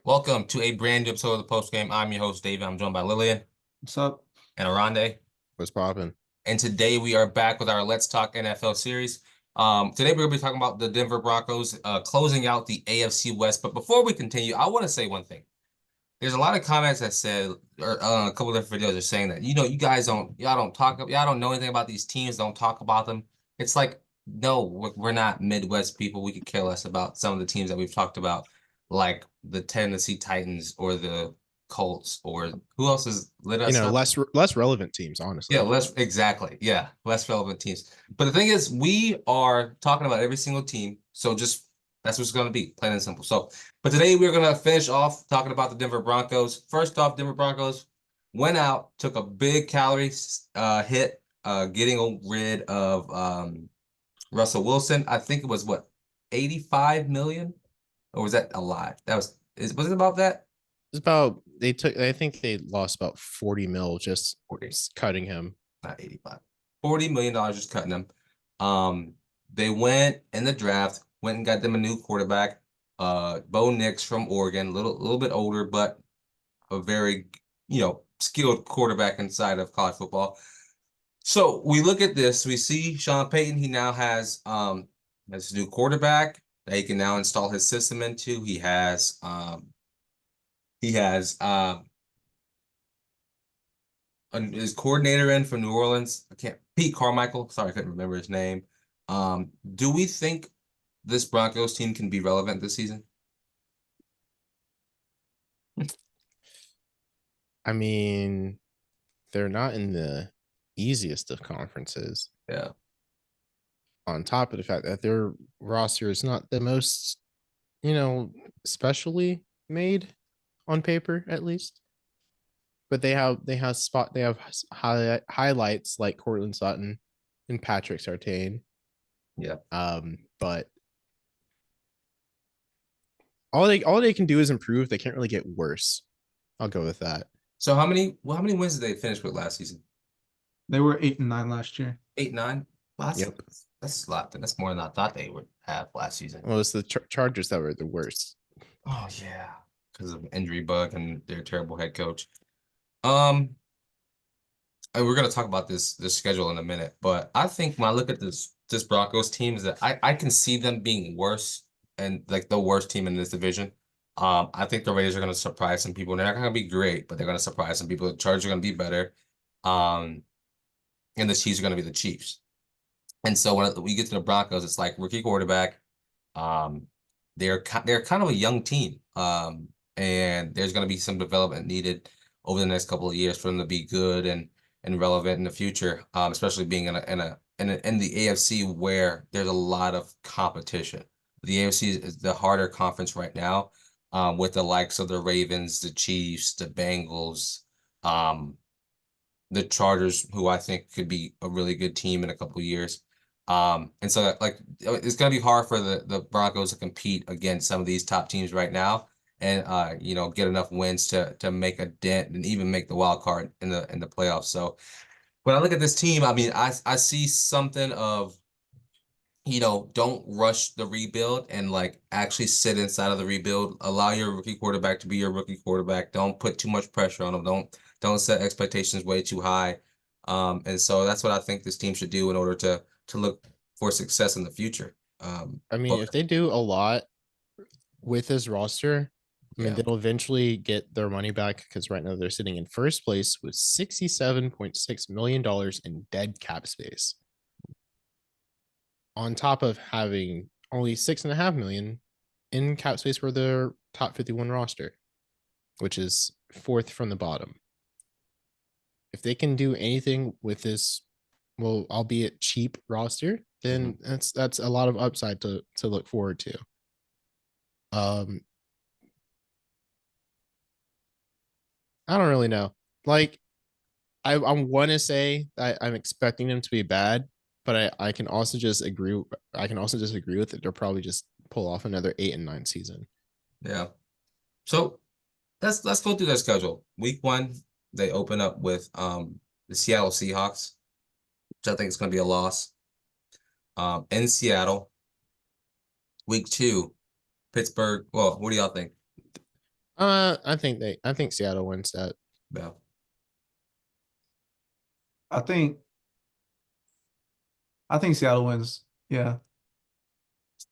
Welcome to a brand new episode of the Post Game. I'm your host, Davion. I'm joined by Lillian What's up? and Oronde. What's poppin'? And today we are back with our Let's Talk NFL series. Today we're going to be talking about the Denver Broncos closing out the AFC West. But before we continue, I want to say one thing. There's a lot of comments that said, or a couple of different videos are saying that, you guys y'all don't know anything about these teams, don't talk about them. It's like, no, we're not Midwest people. We could care less about some of the teams that we've talked about, like the Tennessee Titans or the Colts, or who else is lit us up? Less relevant teams, honestly. Yeah, less relevant teams. But the thing is, we are talking about every single team, so just that's what it's going to be, plain and simple. So, but today we're going to finish off talking about the Denver Broncos. First off, Denver Broncos went out, took a big calorie hit, getting rid of Russell Wilson. I think it was what, 85 million, or was that a lot? Was it about that? It's about I think they lost about 40 mil just 40. cutting him. Not 85. $40 million just cutting him. They went in the draft, went and got them a new quarterback, Bo Nix from Oregon, little bit older, but a very, skilled quarterback inside of college football. So we look at this, we see Sean Payton, he now has a new quarterback that he can now install his system into. He has his coordinator in from New Orleans. Pete Carmichael. Sorry, I couldn't remember his name. Do we think this Broncos team can be relevant this season? I mean, they're not in the easiest of conferences. Yeah. On top of the fact that their roster is not the most, specially made on paper, at least. But they have highlights like Cortland Sutton and Patrick Surtain. Yeah. But all they can do is improve. They can't really get worse. I'll go with that. So how many wins did they finish with last season? They were 8-9 last year. 8-9? Well, Yep. That's a lot. That's more than I thought they would have last season. Well, it's the Chargers that were the worst. Oh yeah, because of injury bug and their terrible head coach. We're gonna talk about this schedule in a minute, but I think when I look at this Broncos team, is that I can see them being worse and like the worst team in this division. I think the Raiders are gonna surprise some people. They're not gonna be great, but they're gonna surprise some people. The Chargers are gonna be better. And the Chiefs are gonna be the Chiefs. And so when we get to the Broncos, it's like rookie quarterback. They're kind of a young team. And there's gonna be some development needed over the next couple of years for them to be good and relevant in the future, especially being in the AFC where there's a lot of competition. The AFC is the harder conference right now, with the likes of the Ravens, the Chiefs, the Bengals, the Chargers, who I think could be a really good team in a couple of years. And so it's gonna be hard for the Broncos to compete against some of these top teams right now, and get enough wins to make a dent and even make the wild card in the playoffs. So when I look at this team, I mean, I see something of, don't rush the rebuild and like actually sit inside of the rebuild. Allow your rookie quarterback to be your rookie quarterback. Don't put too much pressure on him. Don't set expectations way too high. And so that's what I think this team should do in order to look for success in the future. I mean, if they do a lot with this roster, I mean, they'll eventually get their money back, because right now they're sitting in first place with $67.6 million in dead cap space, on top of having only $6.5 million in cap space for their top 51 roster, which is fourth from the bottom. If they can do anything with this, well, albeit cheap roster, then that's a lot of upside to look forward to. I don't really know. Like, I want to say I'm expecting them to be bad, but I can also just agree. I can also disagree with it. They'll probably just pull off another 8-9 season. Yeah. So let's go through their schedule. Week 1, they open up with the Seattle Seahawks, which I think is going to be a loss. In Seattle. Week 2, Pittsburgh. Well, what do y'all think? I think Seattle wins that. Yeah. I think Seattle wins. Yeah.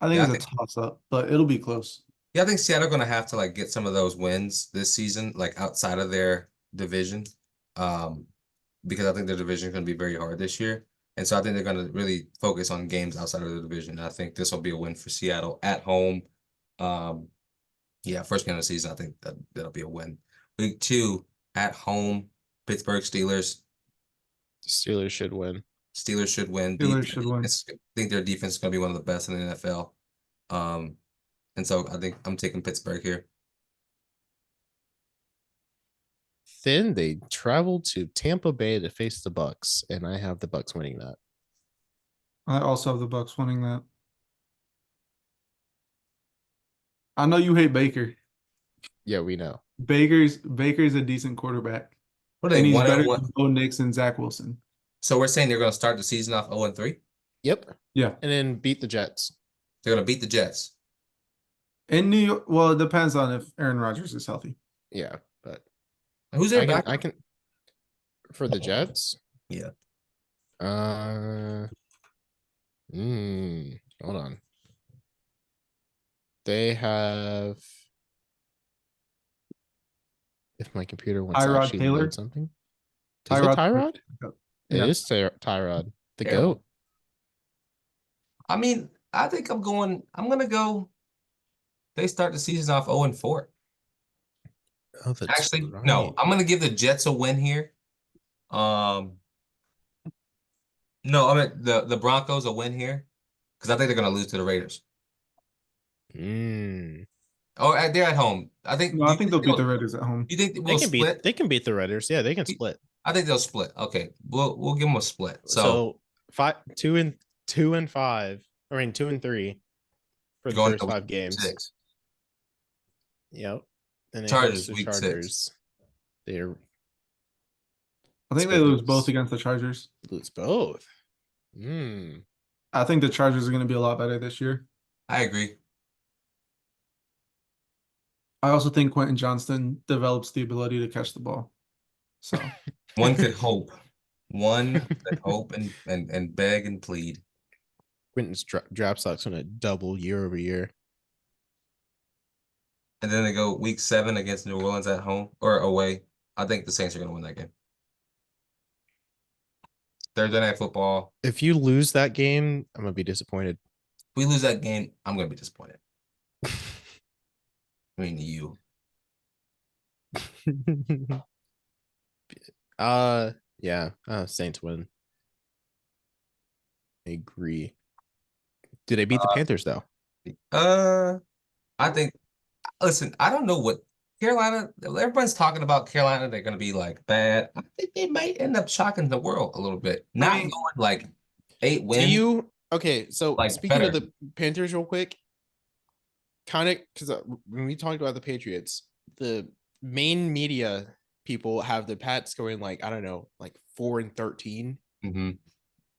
I think Yeah, I it's a think toss up, but it'll be close. yeah, I think Seattle gonna have to like get some of those wins this season, like outside of their division. Um, because I think their division is gonna be very hard this year. And so I think they're gonna really focus on games outside of the division. And I think this will be a win for Seattle at home. Um, yeah, first game of the season, I think that'll be a win. Week 2 at home, Pittsburgh Steelers. Steelers should win. Steelers should win. Steelers should win. I think their defense is gonna be one of the best in the NFL. And so I think I'm taking Pittsburgh here. Then they travel to Tampa Bay to face the Bucks, and I have the Bucks winning that. I also have the Bucks winning that. I know you hate Baker. Yeah, we know. Baker's a decent quarterback. What are And they, he's one better and one? than Bo Nix and Zach Wilson. So we're saying they're gonna start the season off 0-3. Yep. Yeah. And then beat the Jets. They're gonna beat the Jets. In New York, well, it depends on if Aaron Rodgers is healthy. Yeah, but Who's their back? I can for the Jets. Yeah. Hold on. They have. If my computer wants to Tyrod actually Taylor? load something. Is it Tyrod? Yeah. It is Tyrod. The Terrible. GOAT. I mean, I think I'm gonna go. They start the season off 0-4. Oh, that's Actually, right. no, I'm gonna give the Jets a win here. No, I mean the Broncos a win here because I think they're gonna lose to the Raiders. Oh, they're at home. I think. No, I think they'll beat the Raiders at home. You think They we'll can split? They can beat the Raiders. Yeah, they can split. I think they'll split. Okay, we'll give them a split. So 2 and 5. I mean 2 and 3 for the going first to 5 games. 6. Yep. And then Chargers, the week 6. Chargers. They're I think they lose both against the Chargers. lose both. I think the Chargers are going to be a lot better this year. I agree. I also think Quentin Johnston develops the ability to catch the ball. So One could hope. One could hope and beg and plead. Quentin's draft stock's gonna double year over year. And then they go week 7 against New Orleans at home or away. I think the Saints are going to win that game. Thursday Night Football. If you lose that game, I'm gonna be disappointed. If we lose that game, I'm going to be disappointed. I mean, you. Yeah. Saints win. I agree. Do they beat the Panthers though? I think. Listen, I don't know what Carolina. Everyone's talking about Carolina. They're going to be like bad. I think they might end up shocking the world a little bit. Not going like 8 wins. Okay? So Like, speaking of better. the Panthers, real quick, kind of because when we talked about the Patriots, the main media people have the Pats going like I don't know, like 4-13. Mm-hmm.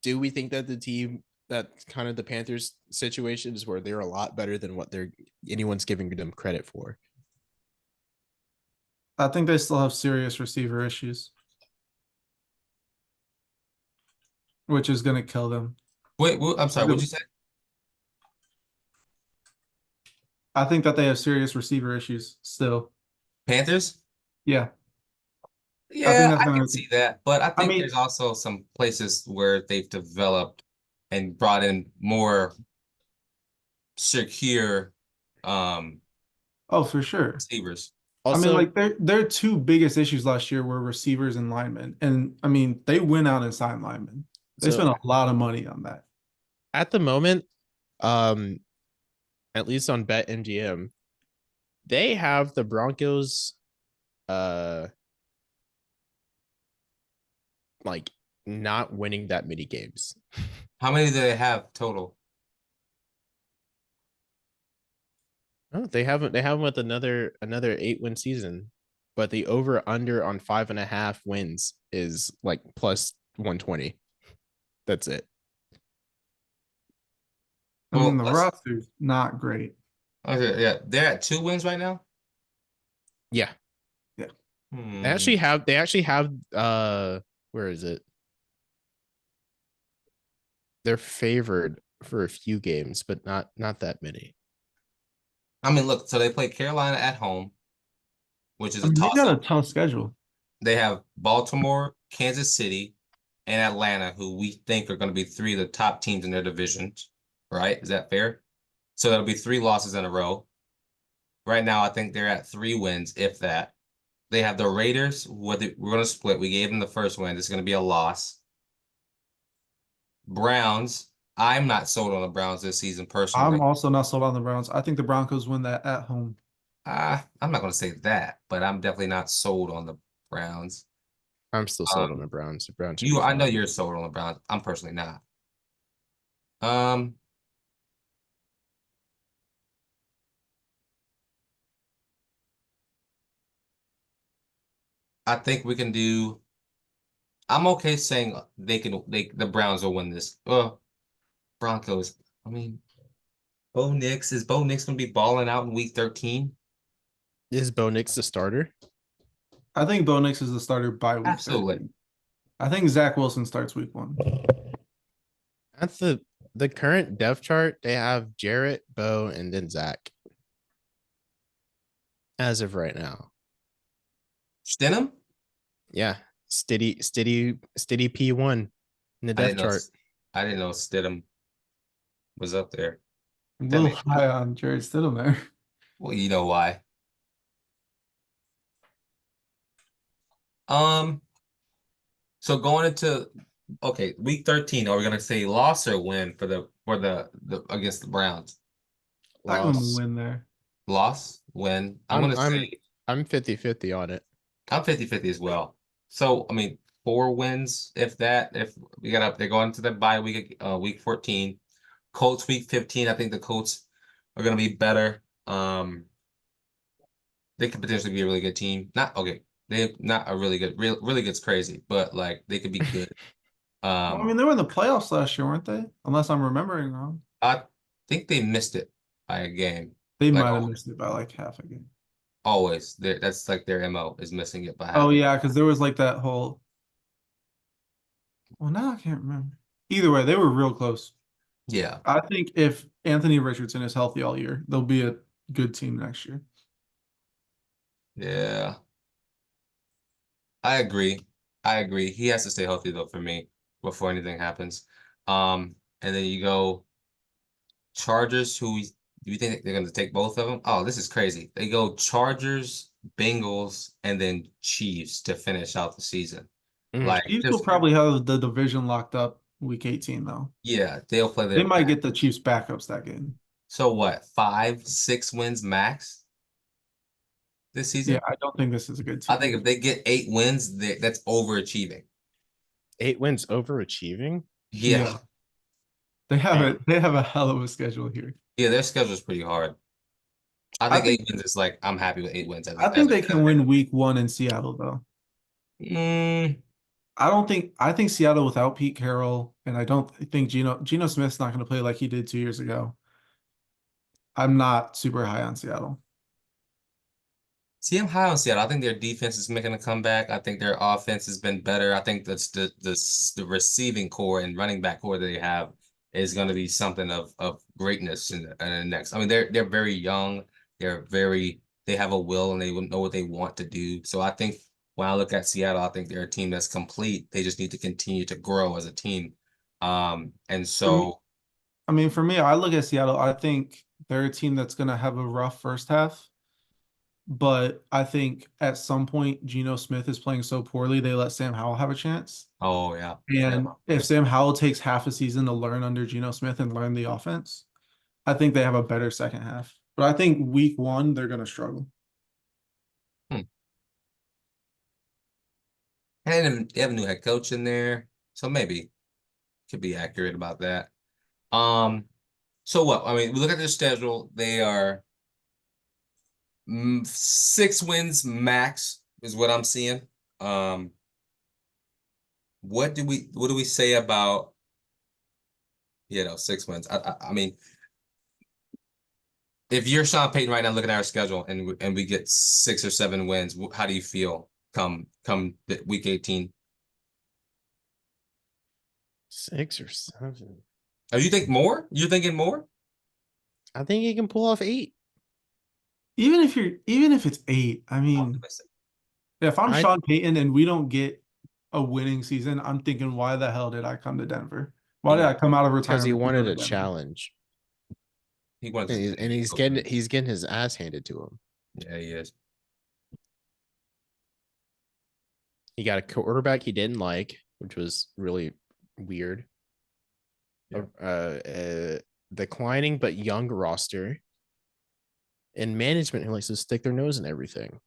Do we think that the team that kind of the Panthers situation is where they're a lot better than what anyone's giving them credit for? I think they still have serious receiver issues, which is going to kill them. Wait, I'm sorry. What'd you say? I think that they have serious receiver issues still. Panthers? Yeah. Yeah, I gonna can see that. But I think mean- there's also some places where they've developed and brought in more secure Oh, for sure. receivers. Also, I mean, like their 2 biggest issues last year were receivers and linemen. And I mean, they went out and signed linemen. They So- spent a lot of money on that. at the moment, at least on BetMGM, they have the Broncos, like not winning that many games. How many do they have total? Oh, they haven't. They have with another 8-win season, but the over under on 5.5 wins is like plus 120. That's it. I mean, Well, the roster's not great. Okay, yeah, they're at 2 wins right now. Yeah. Hmm. They actually have where is it? They're favored for a few games, but not that many. I mean, look, so they play Carolina at home, which is I a mean, they got toss-up. a tough schedule. They have Baltimore, Kansas City, and Atlanta, who we think are going to be three of the top teams in their divisions, right? Is that fair? So that'll be 3 losses in a row. Right now, I think they're at 3 wins, if that. They have the Raiders. We're going to split. We gave them the first win. It's going to be a loss. Browns. I'm not sold on the Browns this season I'm personally. also not sold on the Browns. I think the Broncos win that at home. I'm not going to say that, but I'm definitely not sold on the Browns. I'm still sold on Um, the Browns. The Browns should be I know fine. you're sold on the Browns. I'm personally not. Um, I think we can do. I'm okay saying the Browns will win this. Broncos. I mean, Bo Nix gonna be balling out in week 13? Is Bo Nix the starter? I think Bo Nix is the starter by week Absolutely. 13. I think Zach Wilson starts week 1. At the current depth chart, they have Jarrett, Bo, and then Zach. As of right now. Stidham? Yeah. Steady P1 in the I depth didn't know. chart. I didn't know Stidham was up there. A That little makes high on Jared Stidham there. well, you know why. Um, so going into week 13, are we gonna say loss or win for the against the Browns? I give him a Loss. win there. Loss, win. I'm I'm gonna I'm say I'm 50-50 on it. I'm 50-50 as well. So I mean 4 wins, if that, if we got up, they're going to the bye week, week 14. Colts week 15. I think the Colts are gonna be better. They could potentially be a really good team. Not okay. They not a really good, really good's crazy, but like they could be good. Well, I mean, they were in the playoffs last year, weren't they? Unless I'm remembering wrong. I think they missed it by a game. They Like might have missed it by like half a game. always, that's like their MO is missing it by Oh half a game. yeah, because there was like that whole. Well, now I can't remember. Either way, they were real close. Yeah, I think if Anthony Richardson is healthy all year, they'll be a good team next year. yeah. I agree. I agree. He has to stay healthy though for me before anything happens. And then you go Chargers, do you think they're going to take both of them? Oh, this is crazy. They go Chargers, Bengals, and then Chiefs to finish out the season. Mm. Like Chiefs will just probably have the division locked up week 18 though. yeah, they'll play They their might get the Chiefs backups that game. so what, 5, 6 wins max this Yeah, season? I don't think this is a good I think team. if they get 8 wins, that's overachieving. 8 wins overachieving. Yeah. Yeah, they have Dang. they have a hell of a schedule here. Yeah, their schedule is pretty hard. I I think think 8 wins is like I'm happy with 8 wins I as think they can win week 1 in Seattle though. Mm, I think Seattle without Pete Carroll, and I don't think Geno Smith's not going to play like he did 2 years ago. I'm not super high on Seattle. See, I'm high on Seattle. I think their defense is making a comeback. I think their offense has been better. I think that's the receiving core and running back core that they have is going to be something of greatness in the next. I mean, they're very young. They have a will and they know what they want to do. So I think when I look at Seattle, I think they're a team that's complete. They just need to continue to grow as a team. And For me, so I mean, for me, I look at Seattle. I think they're a team that's going to have a rough first half, but I think at some point, Geno Smith is playing so poorly, they let Sam Howell have a chance. oh yeah, yeah. And if Sam Howell takes half a season to learn under Geno Smith and learn the offense, I think they have a better second half. But I think week 1, they're going to struggle. Hmm. And they have a new head coach in there, so maybe could be accurate about that. Um, so what? I mean, we look at their schedule. They are 6 wins max is what I'm seeing. Um, what do we say about 6 wins? I mean, if you're Sean Payton right now looking at our schedule and we get 6 or 7 wins, how do you feel come week 18? 6 or 7. Oh, you think more? You're thinking more? I think he can pull off 8. Even if it's 8, I mean, Optimistic. if I'm I- Sean Payton and we don't get a winning season, I'm thinking, why the hell did I come to Denver? Why did I come out of Because retirement? he to go wanted to a Denver? challenge. He wants And he's getting his ass handed to him. Yeah, he is. He got a quarterback he didn't like, which was really weird. Yeah. Declining but young roster. And management who likes to stick their nose in everything.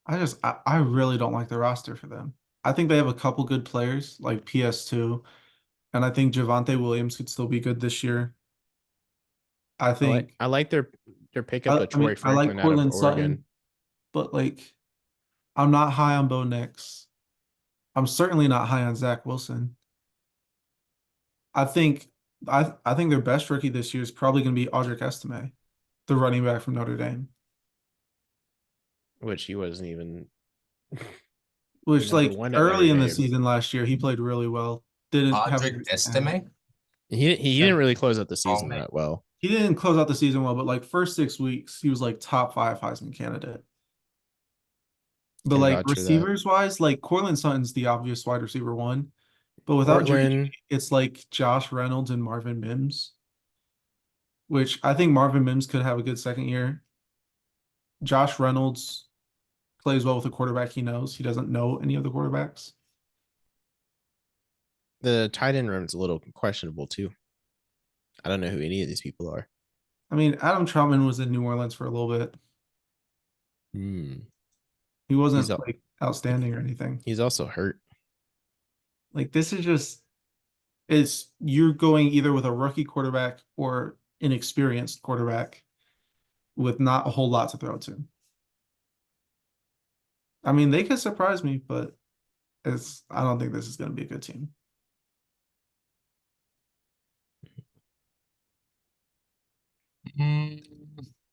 I really don't like the roster for them. I think they have a couple good players like PS2, and I think Javonte Williams could still be good this year. I think I like their pickup of Troy I like Franklin out of Cortland Oregon. Sutton, but like I'm not high on Bo Nix. I'm certainly not high on Zach Wilson. I think I think their best rookie this year is probably going to be Audric Estime, the running back from Notre Dame. Which he wasn't even Which number like one at early Notre in the Dame. season last year, he played really well. Didn't have a Audric great Estime? He didn't really close out the season man. that well. He didn't close out the season well, but like first 6 weeks, he was like top 5 Heisman candidate. But Can like vouch for that. receivers wise, like Cortland Sutton's the obvious wide receiver 1. But without Jerry Portland, Jeudy, it's like Josh Reynolds and Marvin Mims, which I think Marvin Mims could have a good second year. Josh Reynolds plays well with a quarterback he knows. He doesn't know any of the quarterbacks. the tight end room's a little questionable too. I don't know who any of these people are. I mean, Adam Troutman was in New Orleans for a little bit. He wasn't He's like outstanding or anything. He's also hurt. Like this is just it's you're going either with a rookie quarterback or an experienced quarterback with not a whole lot to throw to. I mean, they could surprise me, but I don't think this is going to be a good team.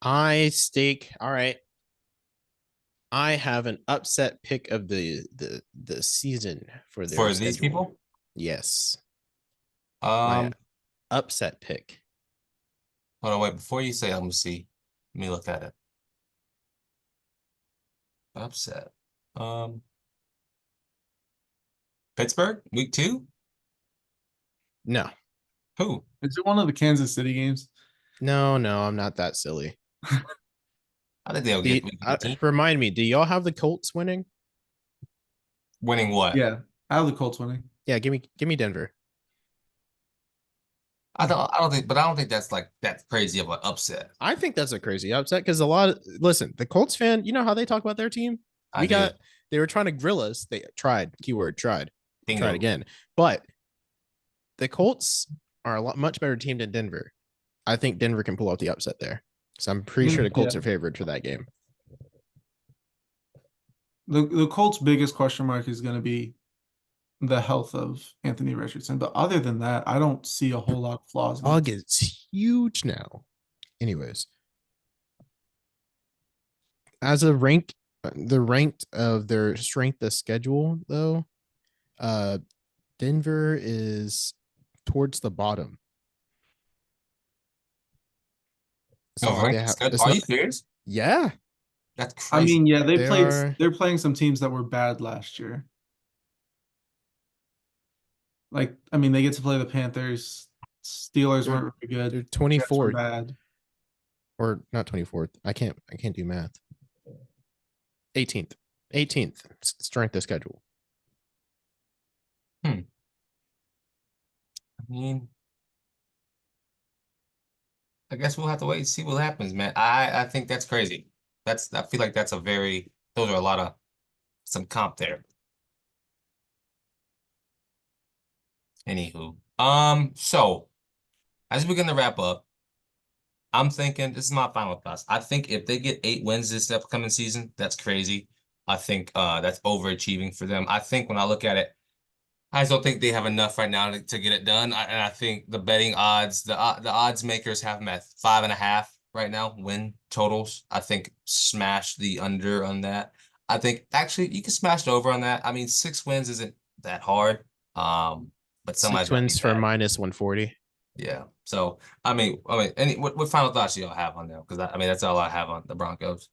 All right. I have an upset pick of the season for their For these schedule. people? Yes. My upset pick. Hold on, wait, before you say it, let me see. Let me look at it. Upset. Pittsburgh, week 2? No. Who? Is it one of the Kansas City games? No, I'm not that silly. I think they'll get week 18. Remind me, do y'all have the Colts winning? Winning what? Yeah, I have the Colts winning. Yeah, give me Denver. I don't think that's crazy of an upset. I think that's a crazy upset because listen, the Colts fan, you know how they talk about their team? They were trying to grill us. They tried, Bingo. tried again. But the Colts are a much better team than Denver. I think Denver can pull out the upset there. So I'm pretty sure the Colts are favored for that game. The Colts' biggest question mark is going to be the health of Anthony Richardson. But other than that, I don't see a whole lot of flaws. Dog is huge now. Anyways, as the ranked of their strength of schedule, though, Denver is towards the bottom. Are you serious? Yeah. That's crazy. I mean, yeah, they're playing some teams that were bad last year. Like, I mean, they get to play the Panthers. Steelers weren't very good. They're 24th. Bad. Or not 24th. I can't do math. 18th strength of schedule. I mean, I guess we'll have to wait and see what happens, man. I think that's crazy. I feel like those are a lot of some comp there. Anywho, so as we begin to wrap up, I'm thinking this is my final thoughts. I think if they get 8 wins this upcoming season, that's crazy. I think that's overachieving for them. I think when I look at it, I just don't think they have enough right now to get it done. And I think the betting odds, the odds makers have them at 5.5 right now, win totals. I think smash the under on that. I think actually you can smash the over on that. I mean, 6 wins isn't that hard. But somebody's 6 got to wins beat for that. -140. Yeah. So any what final thoughts do y'all have on that? Because I mean that's all I have on the Broncos.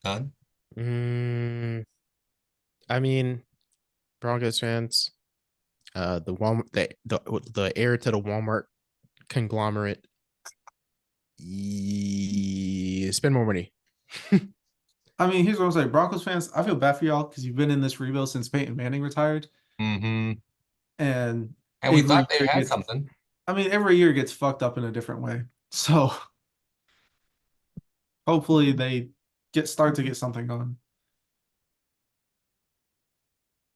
Done. I mean, Broncos fans, the Walmart, the heir to the Walmart conglomerate, spend more money. I mean, here's what I'm saying. Broncos fans, I feel bad for y'all because you've been in this rebuild since Peyton Manning retired, Mm-hmm. and And we every thought they year had gets, something. I mean, every year gets fucked up in a different way. So hopefully they start to get something going.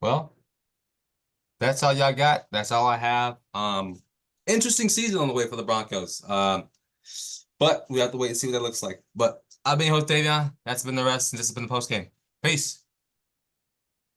Well, that's all y'all got. That's all I have. Interesting season on the way for the Broncos. But we have to wait and see what that looks like. But I've been your host, Davion. That's been the rest, and this has been the post game. Peace.